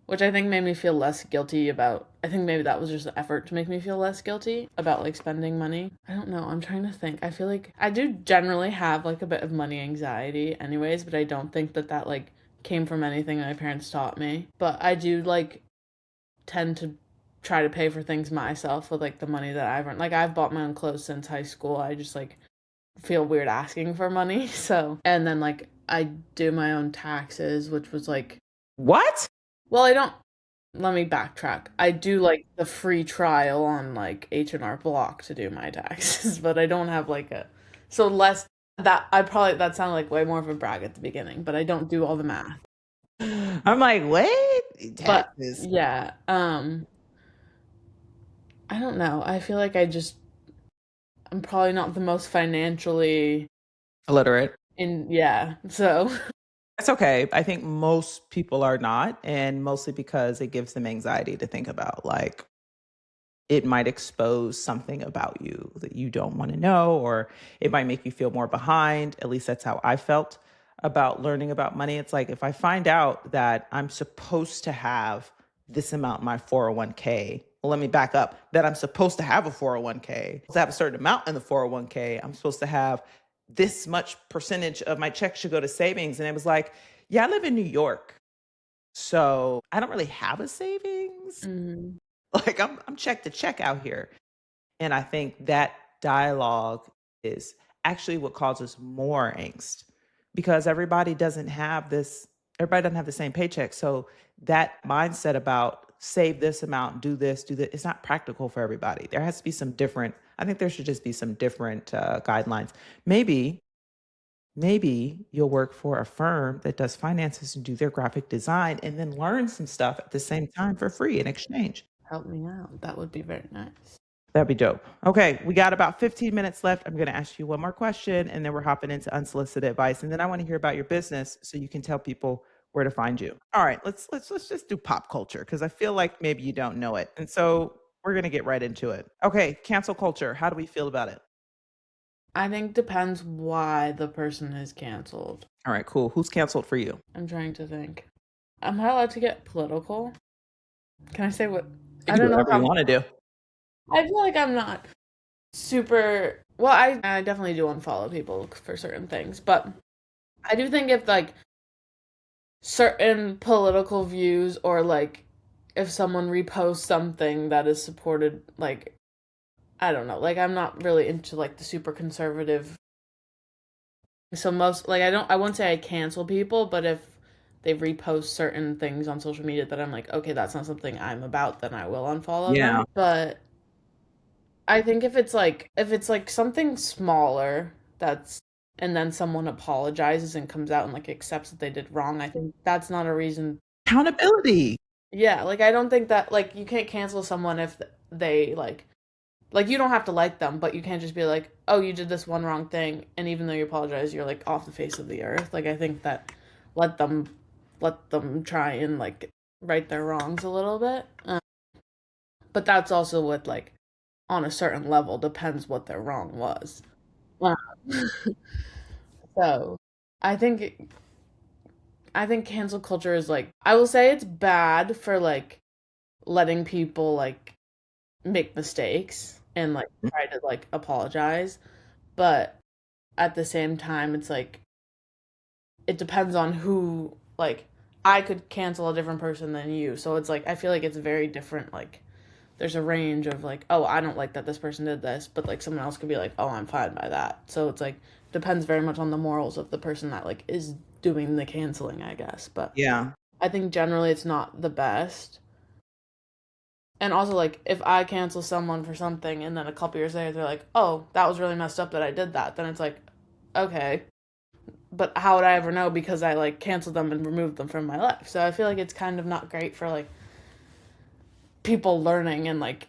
which I think made me feel less guilty about. I think maybe that was just an effort to make me feel less guilty about like spending money. I don't know. I'm trying to think. I feel like I do generally have like a bit of money anxiety anyways, but I don't think that that like came from anything my parents taught me. But I do like tend to try to pay for things myself with like the money that I've earned. Like I've bought my own clothes since high school. I just like feel weird asking for money. So, and then like I do my own taxes, which was like, What? well, I don't let me backtrack. I do like the free trial on like H&R Block to do my taxes, but I don't have like a so less that I probably that sounded like way more of a brag at the beginning, but I don't do all the math. I'm like, wait, But taxes. yeah, I don't know. I feel like I'm probably not the most financially Illiterate. in yeah. So That's okay. I think most people are not, and mostly because it gives them anxiety to think about. Like, it might expose something about you that you don't want to know, or it might make you feel more behind. At least that's how I felt about learning about money. It's like if I find out that I'm supposed to have this amount in my 401k, well, let me back up that I'm supposed to have a 401k, to have a certain amount in the 401k, I'm supposed to have this much percentage of my check should go to savings. And it was like, yeah, I live in New York. So I don't really have a savings. mm, Like I'm check to check out here. And I think that dialogue is actually what causes more angst because everybody doesn't have the same paycheck. So that mindset about save this amount, do this, do that, it's not practical for everybody. There has to be some different, I think there should just be some different guidelines. Maybe, maybe you'll work for a firm that does finances and do their graphic design and then learn some stuff at the same time for free in exchange. help me out. That would be very nice. That'd be dope. Okay, we got about 15 minutes left. I'm going to ask you one more question and then we're hopping into unsolicited advice. And then I want to hear about your business so you can tell people where to find you. All right, let's just do pop culture because I feel like maybe you don't know it. And so we're going to get right into it. Okay, cancel culture. How do we feel about it? I think depends why the person is canceled. All right, cool. Who's canceled for you? I'm trying to think. Am I allowed to get political? Can I say what? You I can do don't know whatever you how. want to do. I feel like I'm not super. Well, I definitely do unfollow people for certain things, but I do think if like certain political views or like if someone reposts something that is supported, like I don't know, like I'm not really into like the super conservative. So most like I won't say I cancel people, but if they repost certain things on social media that I'm like, okay, that's not something I'm about, then I will unfollow them. Yeah. But I think if it's like something smaller that's and then someone apologizes and comes out and like accepts that they did wrong, I think that's not a reason. Accountability. Yeah, like I don't think that like you can't cancel someone if they like like you don't have to like them, but you can't just be like, oh, you did this one wrong thing, and even though you apologize, you're like off the face of the earth. Like I think that let them let them try and like right their wrongs a little bit. But that's also what like on a certain level depends what their wrong was. Wow. So I think I think cancel culture is like I will say it's bad for like letting people like make mistakes and like try to like apologize, but at the same time it's like it depends on who like I could cancel a different person than you. So it's like I feel like it's very different like there's a range of like, oh, I don't like that this person did this, but like someone else could be like, oh, I'm fine by that. So it's like depends very much on the morals of the person that like is doing the canceling, I guess. But Yeah. I think generally it's not the best. And also like if I cancel someone for something and then a couple years later they're like, oh, that was really messed up that I did that, then it's like, okay. But how would I ever know because I like canceled them and removed them from my life? So I feel like it's kind of not great for like people learning and like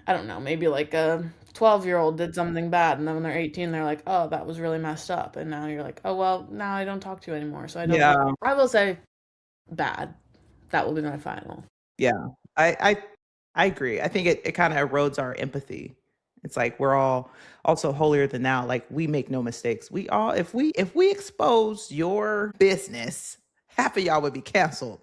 I don't know, maybe like a 12-year-old did something bad and then when they're 18 they're like, "Oh, that was really messed up." And now you're like, "Oh, well, now I don't talk to you anymore." So I don't know. Yeah. I will say bad. That will be my final. Yeah. I agree. I think it kind of erodes our empathy. It's like we're all also holier than thou. Like we make no mistakes. We all if we expose your business, half of y'all would be canceled.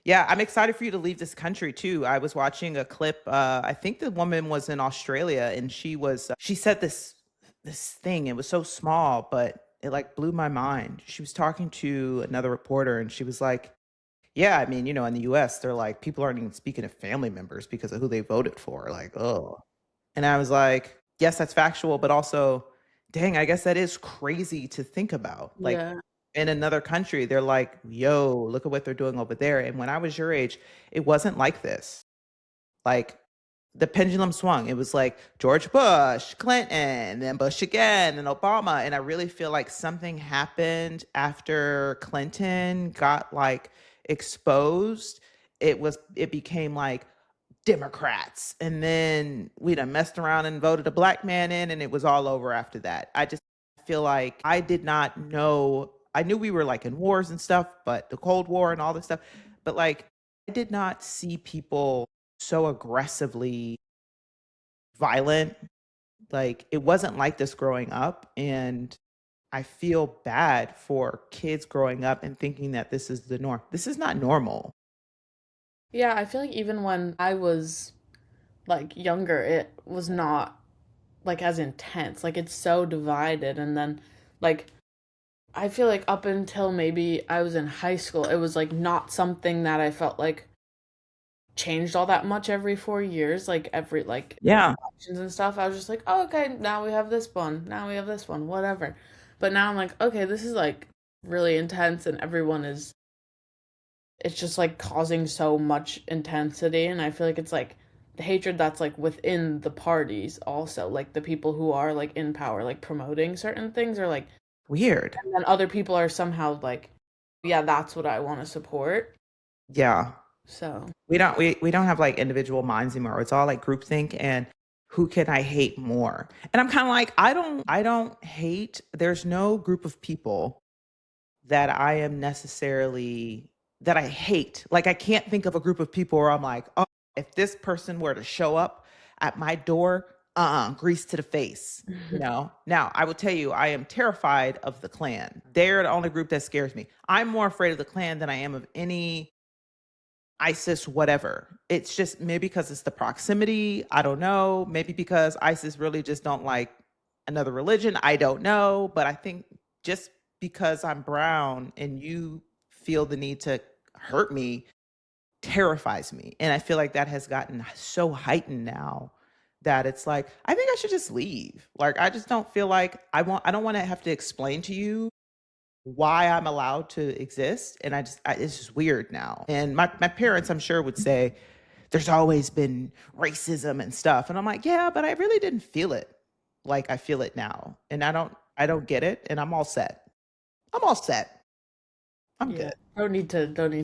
Yeah, I'm excited for you to leave this country too. I was watching a clip. I think the woman was in Australia, and she said this thing. It was so small, but it like blew my mind. She was talking to another reporter, and she was like, "Yeah, I mean, in the U.S., they're like people aren't even speaking to family members because of who they voted for. Like, oh." And I was like, "Yes, that's factual, but also, dang, I guess that is crazy to think about. Like, Yeah. in another country, they're like, yo, look at what they're doing over there." And when I was your age, it wasn't like this. Like, the pendulum swung. It was like George Bush, Clinton, then Bush again, and Obama. And I really feel like something happened after Clinton got like exposed. It became like Democrats. And then we done messed around and voted a black man in, and it was all over after that. I just feel like I did not know. I knew we were like in wars and stuff, but the Cold War and all this stuff. But like, I did not see people so aggressively violent. Like, it wasn't like this growing up. And I feel bad for kids growing up and thinking that this is the norm. This is not normal. Yeah, I feel like even when I was like younger, it was not like as intense. Like it's so divided and then like I feel like up until maybe I was in high school, it was like not something that I felt like changed all that much every 4 years, like every like Yeah. elections and stuff. I was just like, oh, okay, now we have this one, now we have this one, whatever. But now I'm like, okay, this is like really intense, and everyone is. It's just like causing so much intensity, and I feel like it's like the hatred that's like within the parties also, like the people who are like in power, like promoting certain things, or like, Weird. and then other people are somehow like, yeah, that's what I want to support. Yeah. So We don't have like individual minds anymore. It's all like groupthink and who can I hate more? And I'm kind of like, I don't hate. There's no group of people that I am necessarily that I hate. Like I can't think of a group of people where I'm like, oh, if this person were to show up at my door, grease to the face. Now I will tell you, I am terrified of the Klan. They're the only group that scares me. I'm more afraid of the Klan than I am of any ISIS, whatever. It's just maybe because it's the proximity. I don't know. Maybe because ISIS really just don't like another religion. I don't know. But I think just because I'm brown and you feel the need to hurt me terrifies me. And I feel like that has gotten so heightened now that it's like, I think I should just leave. Like, I just don't feel like I don't want to have to explain to you why I'm allowed to exist. And it's just weird now. And my parents, I'm sure, would say, there's always been racism and stuff. And I'm like, yeah, but I really didn't feel it like I feel it now. And I don't get it. And I'm all set. I'm all set. I'm yeah, good. don't need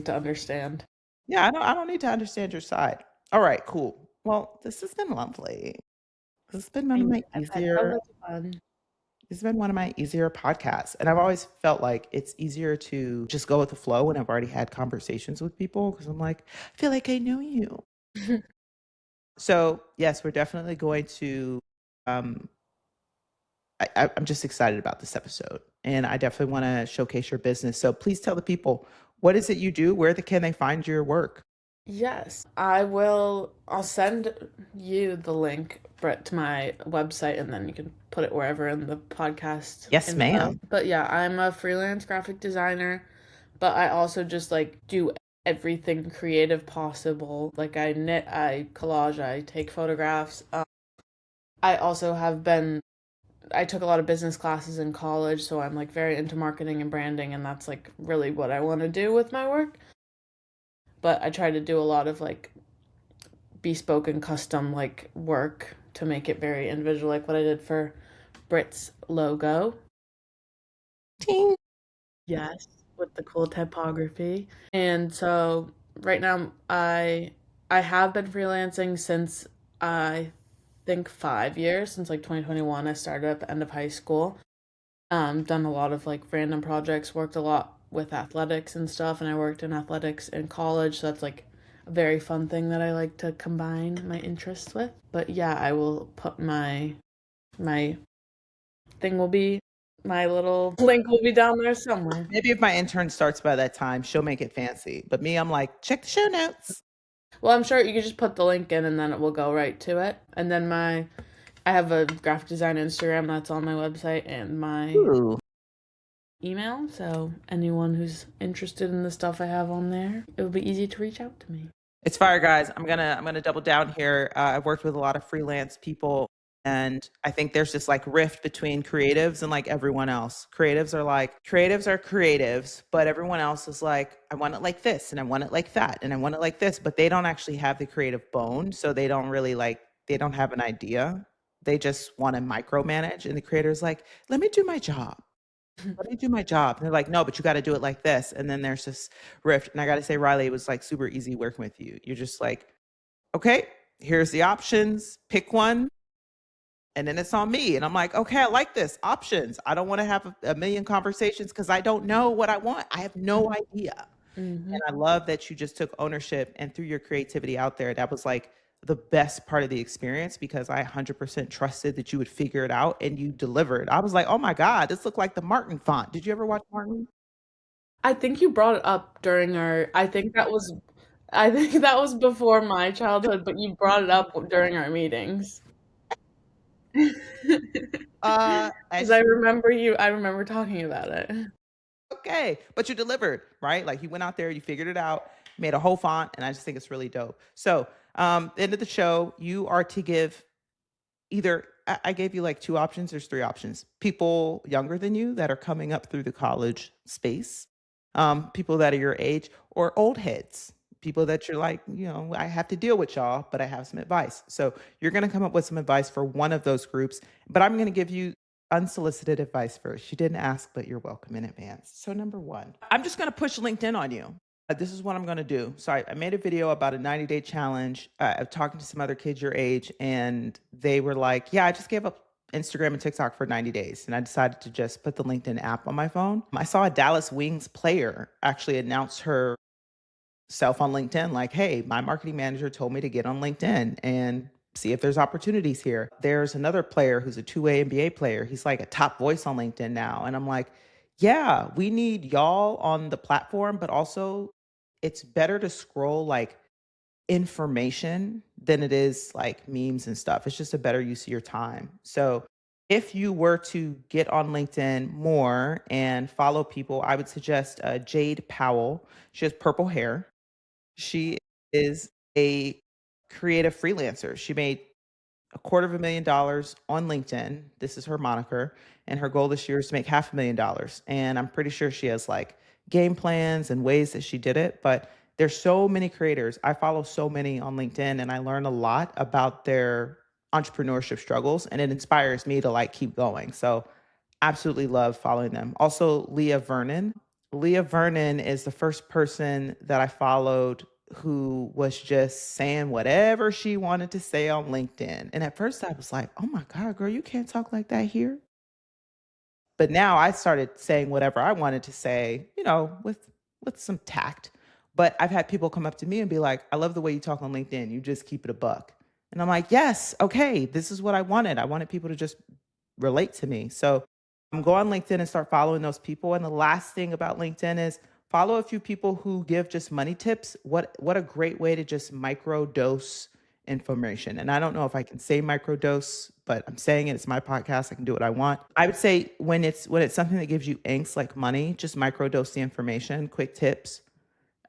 to understand. Yeah, I don't need to understand your side. All right, cool. Well, this has been lovely. This has been one of Thank my you. I've had so easier much fun. This has been one of my easier podcasts. And I've always felt like it's easier to just go with the flow when I've already had conversations with people because I'm like, I feel like I know you. So, yes, we're definitely going to. Um, I'm just excited about this episode. And I definitely want to showcase your business. So, please tell the people, what is it you do? Can they find your work? Yes, I will. I'll send you the link, Brett, to my website, and then you can put it wherever in the podcast Yes, info. ma'am. But yeah, I'm a freelance graphic designer, but I also just like do everything creative possible. Like I knit, I collage, I take photographs. I also have been, I took a lot of business classes in college, so I'm like very into marketing and branding, and that's like really what I want to do with my work. But I try to do a lot of like bespoke and custom like work to make it very individual, like what I did for Brit's logo. Ting. Yes, with the cool typography. And so right now I have been freelancing since I think 5 years, since like 2021. I started at the end of high school. Done a lot of like random projects, worked a lot with athletics and stuff, and I worked in athletics in college, so that's like a very fun thing that I like to combine my interests with. But yeah, I will put my thing will be my little link will be down there somewhere. Maybe if my intern starts by that time, she'll make it fancy. But me, I'm like, check the show notes. Well, I'm sure you can just put the link in and then it will go right to it. And then I have a graphic design Instagram that's on my website and my Ooh. email. So anyone who's interested in the stuff I have on there, it would be easy to reach out to me. It's fire, guys. I'm gonna double down here. I've worked with a lot of freelance people, and I think there's this like rift between creatives and like everyone else. Creatives are creatives, but everyone else is like, I want it like this, and I want it like that, and I want it like this, but they don't actually have the creative bone, so they don't have an idea. They just want to micromanage, and the creator's like, let me do my job. Let me do my job. And they're like, no, but you got to do it like this. And then there's this rift. And I got to say, Riley, it was like super easy working with you. You're just like, okay, here's the options, pick one. And then it's on me. And I'm like, okay, I like this. Options. I don't want to have a million conversations because I don't know what I want. I have no idea. Mm-hmm. And I love that you just took ownership and threw your creativity out there. That was like the best part of the experience because I 100% trusted that you would figure it out and you delivered. I was like, oh my God, this looked like the Martin font. Did you ever watch Martin? I think you brought it up during our, I think that was before my childhood, but you brought it up during our meetings. Because As I remember talking about it. okay, but you delivered, right? Like you went out there, you figured it out, made a whole font, and I just think it's really dope. So, the end of the show, you are to give either I gave you like two options. There's three options. People younger than you that are coming up through the college space, people that are your age, or old heads, people that you're like, I have to deal with y'all, but I have some advice. So you're going to come up with some advice for one of those groups, but I'm going to give you unsolicited advice first. You didn't ask, but you're welcome in advance. So number one, I'm just going to push LinkedIn on you. This is what I'm going to do. So I made a video about a 90-day challenge of talking to some other kids your age, and they were like, yeah, I just gave up Instagram and TikTok for 90 days. And I decided to just put the LinkedIn app on my phone. I saw a Dallas Wings player actually announce herself on LinkedIn, like, hey, my marketing manager told me to get on LinkedIn and see if there's opportunities here. There's another player who's a two-way NBA player. He's like a top voice on LinkedIn now. And I'm like, yeah, we need y'all on the platform, but also it's better to scroll like information than it is like memes and stuff. It's just a better use of your time. So if you were to get on LinkedIn more and follow people, I would suggest Jade Powell. She has purple hair. She is a creative freelancer. She made $250,000 on LinkedIn. This is her moniker. And her goal this year is to make $500,000. And I'm pretty sure she has like game plans and ways that she did it. But there's so many creators. I follow so many on LinkedIn and I learn a lot about their entrepreneurship struggles. And it inspires me to like keep going. So absolutely love following them. Also, Leah Vernon. Leah Vernon is the first person that I followed who was just saying whatever she wanted to say on LinkedIn. And at first I was like, oh my God, girl, you can't talk like that here. But now I started saying whatever I wanted to say, with some tact. But I've had people come up to me and be like, I love the way you talk on LinkedIn. You just keep it a buck. And I'm like, yes, okay, this is what I wanted. I wanted people to just relate to me. So I'm go on LinkedIn and start following those people. And the last thing about LinkedIn is follow a few people who give just money tips. What a great way to just micro dose information. And I don't know if I can say microdose, but I'm saying it. It's my podcast. I can do what I want. I would say when it's something that gives you angst like money, just microdose the information, quick tips.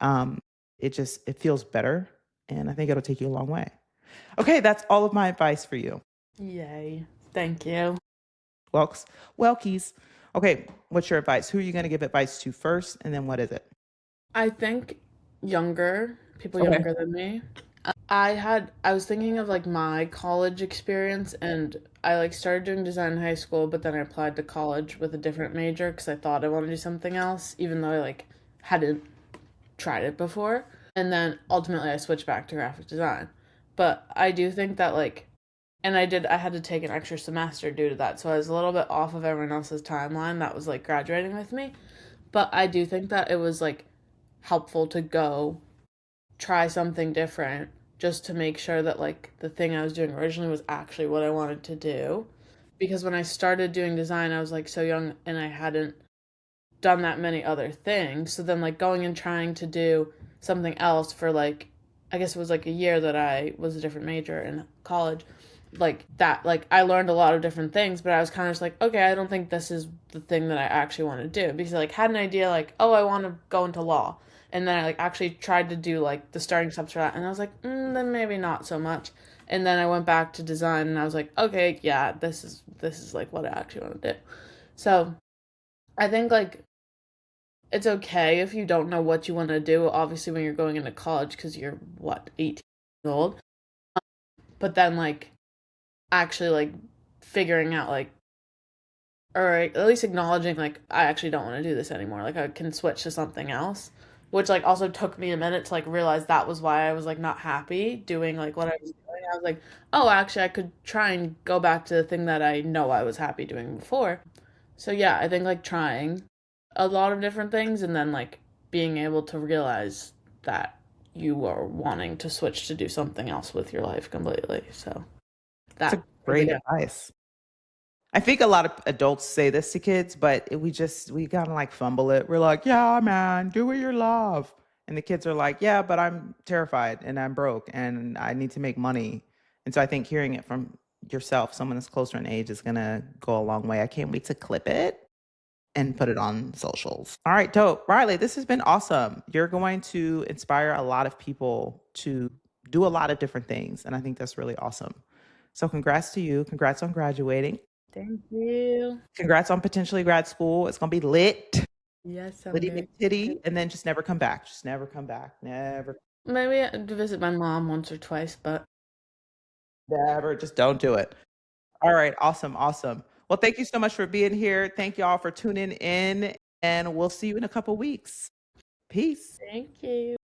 It feels better, and I think it'll take you a long way. Okay, that's all of my advice for you. Yay. Thank you. Welkies. Okay, what's your advice? Who are you going to give advice to first, and then what is it? I think people Okay. younger than me. I was thinking of like my college experience, and I like started doing design in high school, but then I applied to college with a different major because I thought I wanted to do something else, even though I like hadn't tried it before. And then ultimately I switched back to graphic design. But I do think that like and I had to take an extra semester due to that. So I was a little bit off of everyone else's timeline that was like graduating with me. But I do think that it was like helpful to go try something different just to make sure that like the thing I was doing originally was actually what I wanted to do. Because when I started doing design, I was like so young and I hadn't done that many other things. So then like going and trying to do something else for like I guess it was like a year that I was a different major in college. Like that, like I learned a lot of different things, but I was kind of just like, okay, I don't think this is the thing that I actually want to do because I like had an idea like, oh, I want to go into law. And then I like actually tried to do like the starting steps for that, and I was like, then maybe not so much. And then I went back to design, and I was like, okay, yeah, this is like what I actually want to do. So I think like it's okay if you don't know what you want to do, obviously, when you're going into college because you're, what, 18 years old. But then, like, actually, like, figuring out, like, or at least acknowledging, like, I actually don't want to do this anymore. Like, I can switch to something else. Which, like, also took me a minute to, like, realize that was why I was, like, not happy doing, like, what I was doing. I was like, oh, actually, I could try and go back to the thing that I know I was happy doing before. So yeah, I think like trying a lot of different things and then like being able to realize that you are wanting to switch to do something else with your life completely. So That's that a great advice. I think a lot of adults say this to kids, but we kind of like fumble it. We're like, yeah, man, do what you love. And the kids are like, yeah, but I'm terrified and I'm broke and I need to make money. And so I think hearing it from yourself, someone that's closer in age, is going to go a long way. I can't wait to clip it and put it on socials. All right, dope. Riley, this has been awesome. You're going to inspire a lot of people to do a lot of different things. And I think that's really awesome. So congrats to you. Congrats on graduating. Thank you. Congrats on potentially grad school. It's going to be lit. Yes, I'm Litty very McTitty. excited. And then just never come back. Just never come back. Never, Maybe to visit my mom once or twice, but never. Just don't do it. All right. Awesome. Awesome. Well, thank you so much for being here. Thank you all for tuning in. And we'll see you in a couple weeks. Peace. thank you.